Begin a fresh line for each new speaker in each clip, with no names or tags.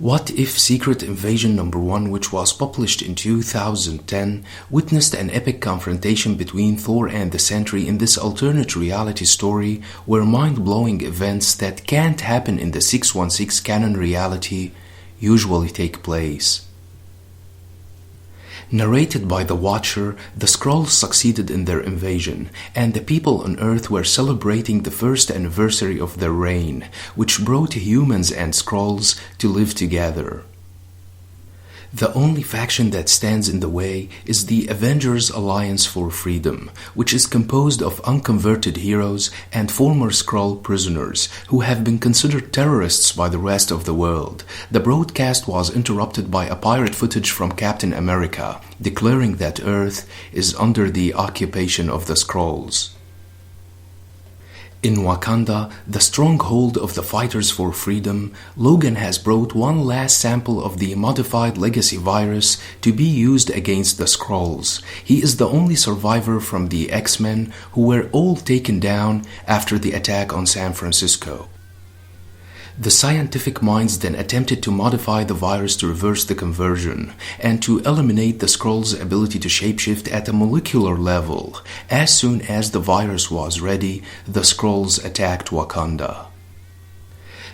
What if Secret Invasion number 1, which was published in 2010, witnessed an epic confrontation between Thor and the Sentry in this alternate reality story where mind-blowing events that can't happen in the 616 canon reality usually take place? Narrated by the Watcher, the Skrulls succeeded in their invasion, and the people on Earth were celebrating the first anniversary of their reign, which brought humans and Skrulls to live together. The only faction that stands in the way is the Avengers Alliance for Freedom, which is composed of unconverted heroes and former Skrull prisoners who have been considered terrorists by the rest of the world. The broadcast was interrupted by a pirate footage from Captain America, declaring that Earth is under the occupation of the Skrulls. In Wakanda, the stronghold of the fighters for freedom, Logan has brought one last sample of the modified legacy virus to be used against the Skrulls. He is the only survivor from the X-Men who were all taken down after the attack on San Francisco. The scientific minds then attempted to modify the virus to reverse the conversion and to eliminate the Skrulls' ability to shapeshift at a molecular level. As soon as the virus was ready, the Skrulls attacked Wakanda.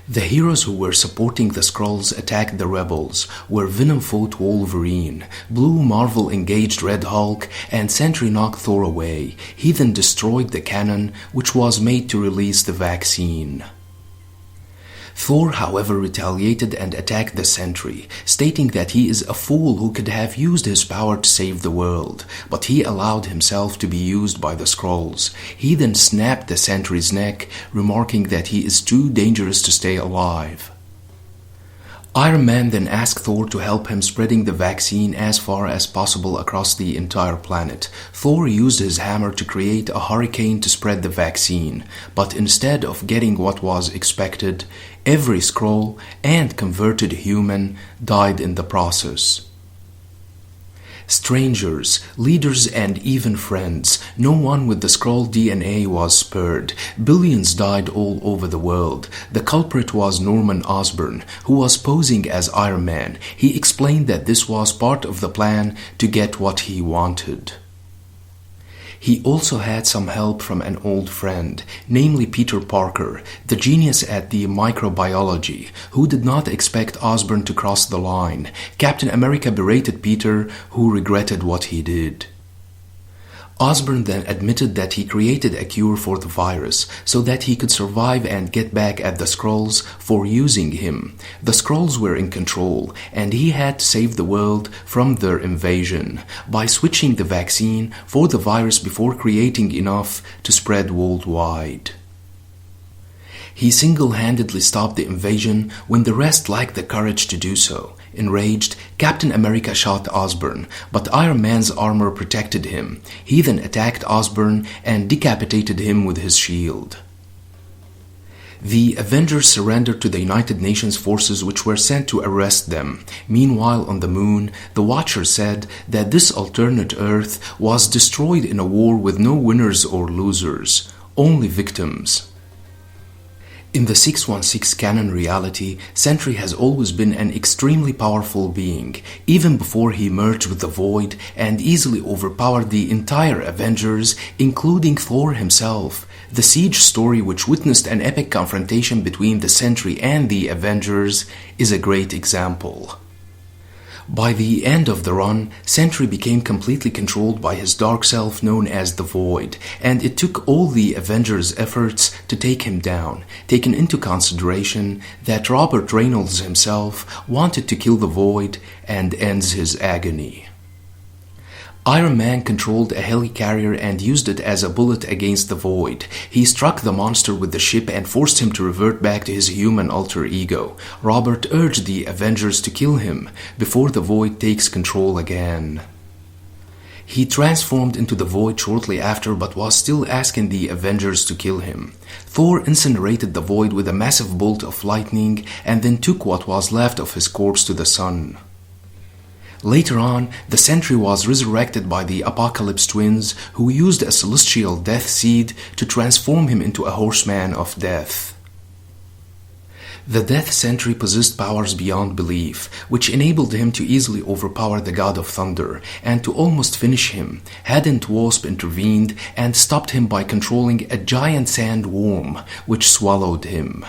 The heroes who were supporting the Skrulls attacked the rebels, where Venom fought Wolverine, Blue Marvel engaged Red Hulk, and Sentry knocked Thor away. He then destroyed the cannon, which was made to release the vaccine. Thor, however, retaliated and attacked the Sentry, stating that he is a fool who could have used his power to save the world, but he allowed himself to be used by the Skrulls. He then snapped the Sentry's neck, remarking that he is too dangerous to stay alive. Iron Man then asked Thor to help him spreading the vaccine as far as possible across the entire planet. Thor used his hammer to create a hurricane to spread the vaccine, but instead of getting what was expected, every Skrull and converted human died in the process. Strangers, leaders, and even friends, no one with the Skrull DNA was spared. Billions died all over the world. The culprit was Norman Osborn, who was posing as Iron Man. He explained that this was part of the plan to get what he wanted. He also had some help from an old friend, namely Peter Parker, the genius at the microbiology, who did not expect Osborn to cross the line. Captain America berated Peter, who regretted what he did. Osborn then admitted that he created a cure for the virus so that he could survive and get back at the Skrulls for using him. The Skrulls were in control, and he had to save the world from their invasion by switching the vaccine for the virus before creating enough to spread worldwide. He single-handedly stopped the invasion when the rest lacked the courage to do so. Enraged, Captain America shot Osborn, but Iron Man's armor protected him. He then attacked Osborn and decapitated him with his shield. The Avengers surrendered to the United Nations forces which were sent to arrest them. Meanwhile, on the moon, the Watcher said that this alternate Earth was destroyed in a war with no winners or losers, only victims. In the 616 canon reality, Sentry has always been an extremely powerful being, even before he merged with the Void and easily overpowered the entire Avengers, including Thor himself. The Siege story, which witnessed an epic confrontation between the Sentry and the Avengers, is a great example. By the end of the run, Sentry became completely controlled by his dark self known as the Void, and it took all the Avengers' efforts to take him down, taking into consideration that Robert Reynolds himself wanted to kill the Void and ends his agony. Iron Man controlled a helicarrier and used it as a bullet against the Void. He struck the monster with the ship and forced him to revert back to his human alter ego. Robert urged the Avengers to kill him before the Void takes control again. He transformed into the Void shortly after, but was still asking the Avengers to kill him. Thor incinerated the Void with a massive bolt of lightning and then took what was left of his corpse to the sun. Later on, the Sentry was resurrected by the Apocalypse twins, who used a celestial death seed to transform him into a horseman of death. The Death Sentry possessed powers beyond belief, which enabled him to easily overpower the God of Thunder and to almost finish him, hadn't Wasp intervened and stopped him by controlling a giant sand worm, which swallowed him.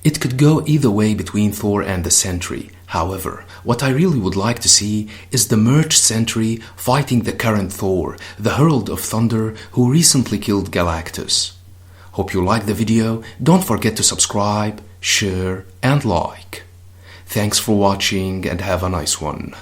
It could go either way between Thor and the Sentry. However, what I really would like to see is the merged Sentry fighting the current Thor, the Herald of Thunder, who recently killed Galactus. Hope you liked the video. Don't forget to subscribe, share, and like. Thanks for watching and have a nice one.